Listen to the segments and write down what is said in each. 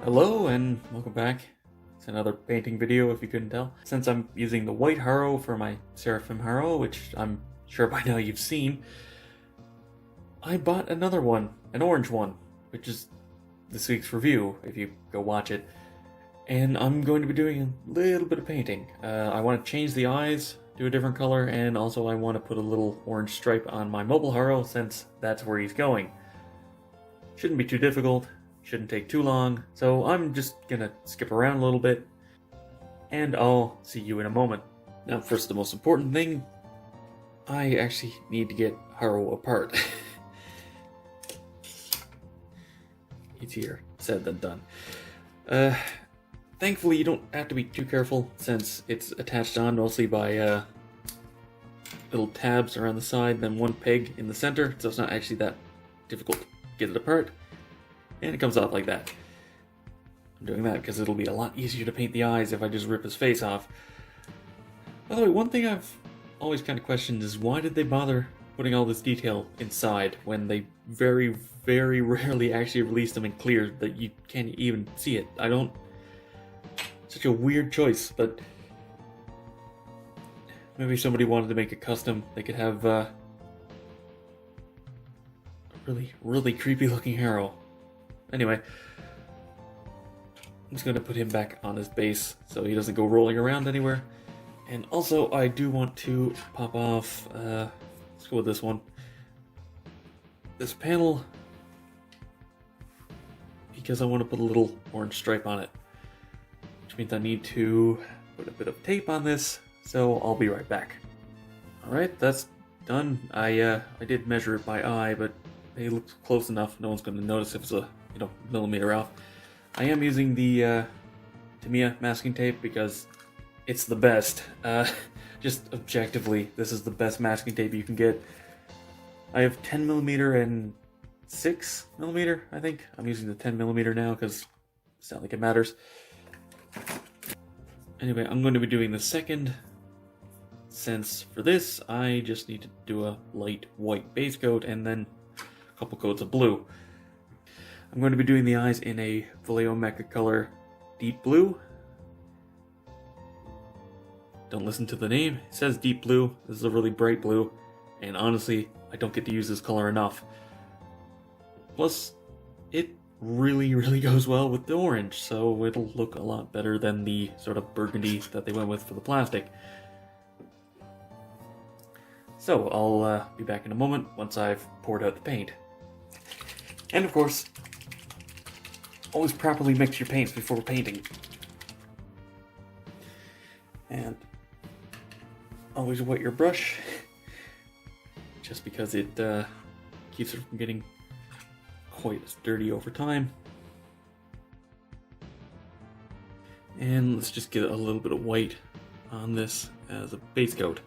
Hello and welcome back. It's another painting video if you couldn't tell. Since I'm using the white Haro for my Seraphim Haro, which I'm sure by now you've seen, I bought another one, an orange one, which is this week's review if you go watch it. And I'm going to be doing a little bit of painting. I want to change the eyes, do a different color, and also I want to put a little orange stripe on my mobile Haro since that's where he's going. Shouldn't be too difficult. Shouldn't take too long, so I'm just gonna skip around a little bit, and I'll see you in a moment. Now first, the most important thing, I actually need to get Haro apart. Easier said than done. Thankfully you don't have to be too careful since it's attached on mostly by little tabs around the side, then one peg in the center, so it's not actually that difficult to get it apart. And it comes off like that. I'm doing that because it'll be a lot easier to paint the eyes if I just rip his face off. By the way, one thing I've always kind of questioned is why did they bother putting all this detail inside when they very, very rarely actually release them in clear that you can't even see it. I don't... Such a weird choice, but... Maybe somebody wanted to make a custom. They could have a really, really creepy looking Haro. Anyway, I'm just going to put him back on his base so he doesn't go rolling around anywhere. And also, I do want to pop off, let's go with this one, this panel, because I want to put a little orange stripe on it, which means I need to put a bit of tape on this, so I'll be right back. Alright, that's done. I did measure it by eye, but it looks close enough. No one's going to notice if it's a millimeter off. I am using the Tamiya masking tape because it's the best. Just objectively, this is the best masking tape you can get. I have 10mm and 6mm, I think. I'm using the 10mm now because it's not like it matters. Anyway, I'm going to be doing the second, since for this I just need to do a light white base coat and then a couple coats of blue. I'm going to be doing the eyes in a Vallejo Mecha color deep blue. Don't listen to the name, it says deep blue. This is a really bright blue, and honestly, I don't get to use this color enough. Plus, it really, really goes well with the orange, so it'll look a lot better than the sort of burgundy that they went with for the plastic. So, I'll be back in a moment once I've poured out the paint. And of course, always properly mix your paints before painting. And always wet your brush, just because it keeps it from getting quite as dirty over time. And let's just get a little bit of white on this as a base coat.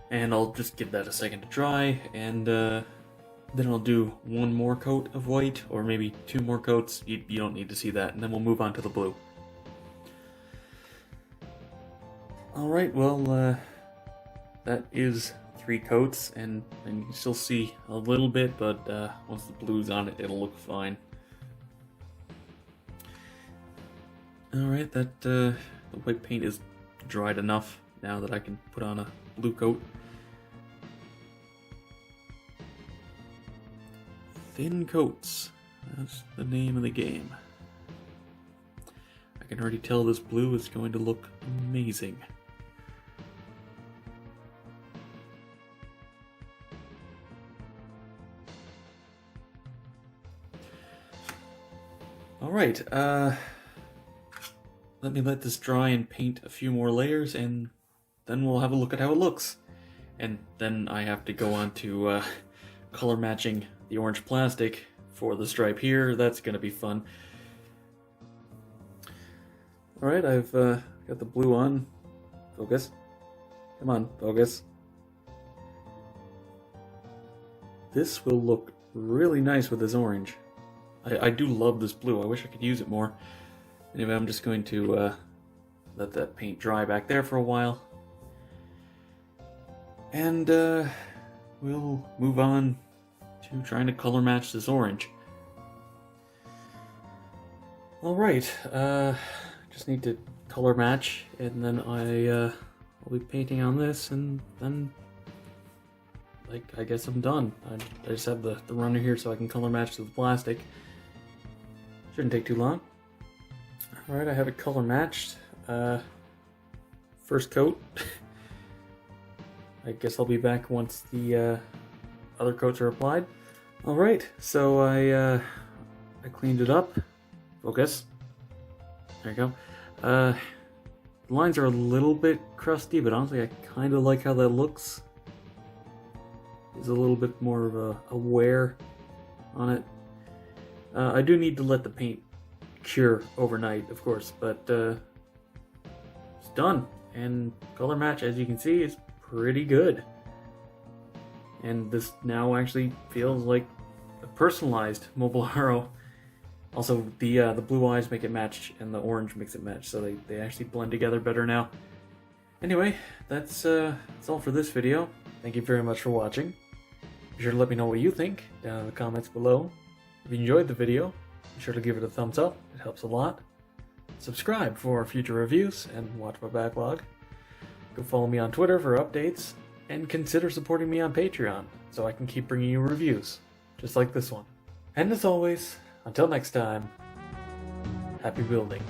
And I'll just give that a second to dry, and then I'll do one more coat of white, or maybe 2 more coats. You don't need to see that, and then we'll move on to the blue. Alright, well, that is 3 coats, and you can still see a little bit, but once the blue's on it, it'll look fine. Alright, the white paint is dried enough now that I can put on a blue coat. Thin coats, that's the name of the game. I can already tell this blue is going to look amazing. Alright, let me let this dry and paint a few more layers, and then we'll have a look at how it looks. And then I have to go on to color matching the orange plastic for the stripe here. That's gonna be fun. Alright, I've got the blue on. Focus. Come on, focus. This will look really nice with this orange. I do love this blue. I wish I could use it more. Anyway, I'm just going to let that paint dry back there for a while. And we'll move on to trying to color match this orange. Alright, just need to color match, and then I'll be painting on this, and then I guess I'm done. I just have the runner here so I can color match to the plastic. Shouldn't take too long. Alright, I have it color matched. First coat. I guess I'll be back once the other coats are applied. Alright, so I cleaned it up. Focus. There you go. The lines are a little bit crusty, but honestly I kind of like how that looks. There's a little bit more of a wear on it. I do need to let the paint cure overnight, of course, but it's done. And color match, as you can see, is pretty good. And this now actually feels like a personalized mobile Haro. Also, the blue eyes make it match, and the orange makes it match, so they actually blend together better now. Anyway, that's all for this video. Thank you very much for watching. Be sure to let me know what you think down in the comments below. If you enjoyed the video, be sure to give it a thumbs up. It helps a lot. Subscribe for future reviews and watch my backlog. Go follow me on Twitter for updates, and consider supporting me on Patreon so I can keep bringing you reviews, just like this one. And as always, until next time, happy building.